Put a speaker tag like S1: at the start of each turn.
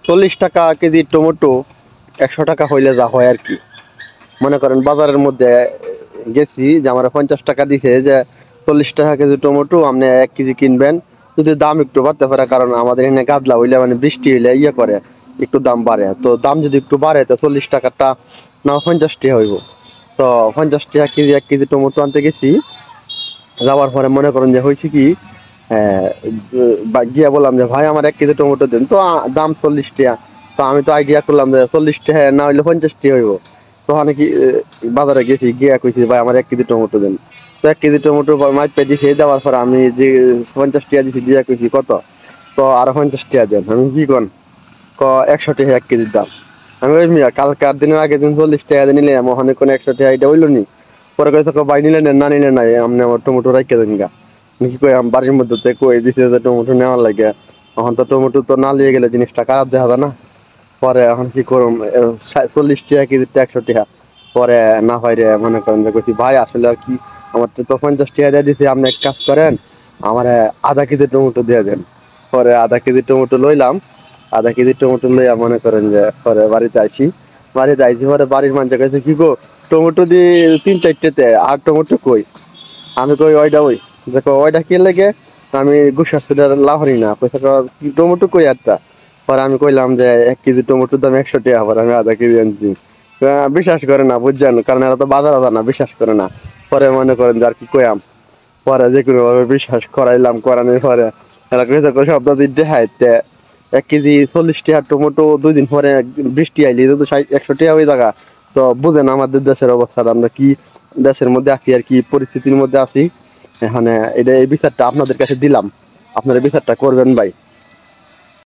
S1: 40 টাকা KG tomato 100 টাকা হইলে যা হয় আর কি। মনে করেন বাজারের মধ্যে গেছি যে আমার 50 টাকা দিছে যে 40 টাকা কেজি টমেটো আপনি 1 কেজি কিনবেন, যদি দাম একটু বাড়তে পারে কারণ আমাদের এখানে গাদলা হইলে মানে বৃষ্টি হইলে ইয়ে করে একটু দাম বাড়ে, তো দাম যদি একটু বাড়ে তো 40 টাকাটা না 50 টাকা হইব। তো 50 টাকা কেজি 1 কেজি টমেটো আনতে গেছি, যাওয়ার পরে মনে করেন যে হয়েছে কি গিয়া বললাম যে ভাই আমার 1 কেজি টমেটো দেন, তো দাম 40 টাকা। তো আমি তো আইডিয়া করলাম যে 40 টাকা না হইলে 50 টাকা হইব। তখন কি বাজারে গেছি, গিয়া কইছি ভাই আমার 1 কেজি টমেটো দেন। তো 1 কেজি টমেটো মাইপ পে দিছে, দেওয়ার পরে আমি যে 50 টাকা দিছি দিয়া কইছি কত, তো আরো 50 টাকা দেন। আমি কি কন, 100 টাকা 1 কেজির দাম। আমি ওই মিয়া কালকার দিনের আগের দিন 40 টাকা দিয়ে নিলে ওখানে কোনো 100 টাকা এটা হইলো নি। পরে কইছে ভাই নিলেন না নিলেন নাই আপনি আমার টমেটো রাখতে দেন গা। কি কই আমি বাড়ির মধ্যে থেকে কই দিছে যে টমেটো নেওয়ার লাগে, এখন তো টমেটো তো না নিয়ে গেলে জিনিসটা খারাপ দেখা যায় না। পরে এখন কি করুম, 40 টাকা কেজি 100 টাকা। পরে না হয় রে মনে করেন যে কইছি ভাই আসলে আর কি আমার তো 50 টাকা দিয়ে দিছি, আপনি এক কাজ করেন আমার আধা কেজি টমেটো দিয়ে দেন। পরে আধা কেজি টমেটো লইলাম, আধা কেজি টমেটো লইয়া মনে করেন যে পরে বাড়িতে আইছি। বাড়িতে আইছি পরে বাড়ির মানুষ কাছে কি গো টমেটো দিয়ে 3-4টেতে আর টমেটো কই। আমি কই ওইটা ওই, দেখো ওইটা কি লাগে আমি গুসাসুটা লাহরি না পয়সা টমেটো কই একটা। পরে আমি কইলাম যে 1 কেজি টমেটোর দাম 100 টাকা, পরে আমি আধা কেজি আনছি। বিশ্বাস করে না বুঝছেন, কারণ এরা তো বাজার না, বিশ্বাস করে না। পরে মনে করেন যে আর কি কইয়াম, পরে যে কোনো ভাবে বিশ্বাস করাইলাম, করানোর পরে এরা কইছে সপ্তাহ দিন দেখাইতে 1 কেজি 40 টাকা টমেটো 2 দিন পরে বৃষ্টি আইলি তো 100 টাকা হয়ে থাকা। তো বুঝেন আমাদের দেশের অবস্থাটা, আমরা কি দেশের মধ্যে আছি আর কি পরিস্থিতির মধ্যে আছি। এখানে এটা এই বিচারটা আপনাদের কাছে দিলাম, আপনারা বিচারটা করবেন ভাই।